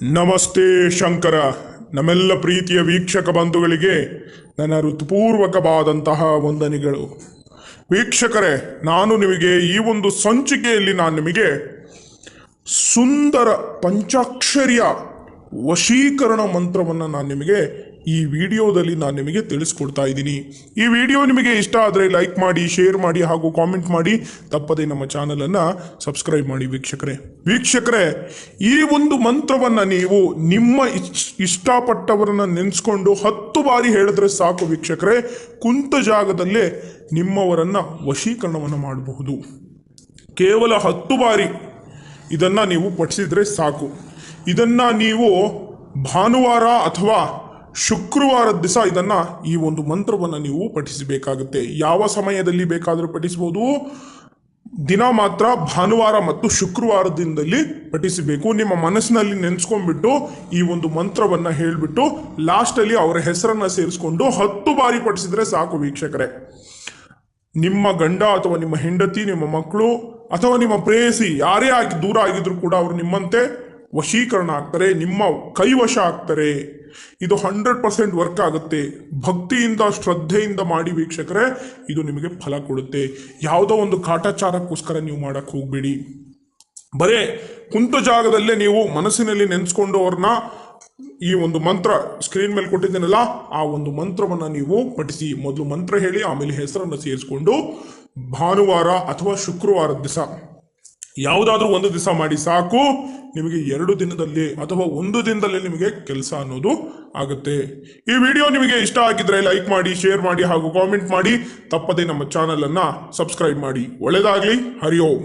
ನಮಸ್ತೆ ಶಂಕರ. ನಮ್ಮೆಲ್ಲ ಪ್ರೀತಿಯ ವೀಕ್ಷಕ ಬಂಧುಗಳಿಗೆ ನನ್ನ ಹೃತ್ಪೂರ್ವಕವಾದಂತಹ ವಂದನೆಗಳು. ವೀಕ್ಷಕರೇ, ನಾನು ನಿಮಗೆ ಈ ಒಂದು ಸಂಚಿಕೆಯಲ್ಲಿ ನಿಮಗೆ ಸುಂದರ ಪಂಚಾಕ್ಷರಿಯ ವಶೀಕರಣ ಮಂತ್ರವನ್ನು ನಿಮಗೆ ಈ ವಿಡಿಯೋದಲ್ಲಿ ನಿಮಗೆ ತಿಳಿಸ್ಕೊಡ್ತಾ ಇದ್ದೀನಿ. ಈ ವಿಡಿಯೋ ನಿಮಗೆ ಇಷ್ಟ ಆದರೆ ಲೈಕ್ ಮಾಡಿ, ಶೇರ್ ಮಾಡಿ ಹಾಗೂ ಕಾಮೆಂಟ್ ಮಾಡಿ. ತಪ್ಪದೇ ನಮ್ಮ ಚಾನಲನ್ನು ಸಬ್ಸ್ಕ್ರೈಬ್ ಮಾಡಿ. ವೀಕ್ಷಕರೇ, ಈ ಒಂದು ಮಂತ್ರವನ್ನು ನೀವು ನಿಮ್ಮ ಇಷ್ಟಪಟ್ಟವರನ್ನು ನೆನೆಸ್ಕೊಂಡು 10 ಬಾರಿ ಹೇಳಿದ್ರೆ ಸಾಕು ವೀಕ್ಷಕರೇ. ಕುಂತ ಜಾಗದಲ್ಲೇ ನಿಮ್ಮವರನ್ನು ವಶೀಕರಣವನ್ನು ಮಾಡಬಹುದು. ಕೇವಲ 10 ಬಾರಿ ಇದನ್ನು ನೀವು ಪಠಿಸಿದ್ರೆ ಸಾಕು. ಇದನ್ನು ನೀವು ಭಾನುವಾರ ಅಥವಾ ಶುಕ್ರವಾರದ ದಿವಸ ಈ ಒಂದು ಮಂತ್ರವನ್ನು ನೀವು ಪಠಿಸಬೇಕಾಗುತ್ತೆ. ಯಾವ ಸಮಯದಲ್ಲಿ ಬೇಕಾದರೂ ಪಠಿಸಬಹುದು. ದಿನ ಮಾತ್ರ ಭಾನುವಾರ ಮತ್ತು ಶುಕ್ರವಾರದಿಂದಲೇ ಪಠಿಸಬೇಕು. ನಿಮ್ಮ ಮನಸ್ಸಿನಲ್ಲಿ ನೆನೆಸ್ಕೊಂಡ್ಬಿಟ್ಟು ಈ ಒಂದು ಮಂತ್ರವನ್ನು ಹೇಳಿಬಿಟ್ಟು ಲಾಸ್ಟಲ್ಲಿ ಅವರ ಹೆಸರನ್ನು ಸೇರಿಸ್ಕೊಂಡು 10 ಬಾರಿ ಪಠಿಸಿದ್ರೆ ಸಾಕು ವೀಕ್ಷಕರೇ. ನಿಮ್ಮ ಗಂಡ ಅಥವಾ ನಿಮ್ಮ ಹೆಂಡತಿ, ನಿಮ್ಮ ಮಕ್ಕಳು ಅಥವಾ ನಿಮ್ಮ ಪ್ರೇಯಸಿ ಯಾರೇ ದೂರ ಆಗಿದ್ರು ಕೂಡ ಅವರು ನಿಮ್ಮಂತೆ ವಶೀಕರಣ ಆಗ್ತಾರೆ, ನಿಮ್ಮ ಕೈವಶ ಆಗ್ತಾರೆ. ಇದು 100% ವರ್ಕ್ ಆಗುತ್ತೆ. ಭಕ್ತಿಯಿಂದ ಶ್ರದ್ಧೆಯಿಂದ ಮಾಡಿ ವೀಕ್ಷಕರೇ, ಇದು ನಿಮಗೆ ಫಲ ಕೊಡುತ್ತೆ. ಯಾವುದೋ ಒಂದು ಕಾಟಾಚಾರಕ್ಕೋಸ್ಕರ ನೀವು ಮಾಡಕ್ಕೆ ಹೋಗ್ಬೇಡಿ. ಬರೇ ಕುಂತ ಜಾಗದಲ್ಲೇ ನೀವು ಮನಸ್ಸಿನಲ್ಲಿ ನೆನೆಸ್ಕೊಂಡು ಅವ್ರನ್ನ ಈ ಒಂದು ಮಂತ್ರ ಸ್ಕ್ರೀನ್ ಮೇಲೆ ಕೊಟ್ಟಿದ್ದೀನಲ್ಲ, ಆ ಒಂದು ಮಂತ್ರವನ್ನು ನೀವು ಪಠಿಸಿ. ಮೊದಲು ಮಂತ್ರ ಹೇಳಿ, ಆಮೇಲೆ ಹೆಸರನ್ನು ಸೇರಿಸ್ಕೊಂಡು ಭಾನುವಾರ ಅಥವಾ ಶುಕ್ರವಾರದ ದಿವಸ ಯಾವುದಾದ್ರೂ ಒಂದು ದಿವಸ ಮಾಡಿ ಸಾಕು. ನಿಮಗೆ 2 ದಿನದಲ್ಲಿ ಅಥವಾ 1 ದಿನದಲ್ಲಿ ನಿಮಗೆ ಕೆಲಸ ಅನ್ನೋದು ಆಗುತ್ತೆ. ಈ ವಿಡಿಯೋ ನಿಮಗೆ ಇಷ್ಟ ಆಗಿದ್ರೆ ಲೈಕ್ ಮಾಡಿ, ಶೇರ್ ಮಾಡಿ ಹಾಗೂ ಕಾಮೆಂಟ್ ಮಾಡಿ. ತಪ್ಪದೇ ನಮ್ಮ ಚಾನಲನ್ನು ಸಬ್ಸ್ಕ್ರೈಬ್ ಮಾಡಿ. ಒಳ್ಳೆಯದಾಗಲಿ. ಹರಿ ಓಂ.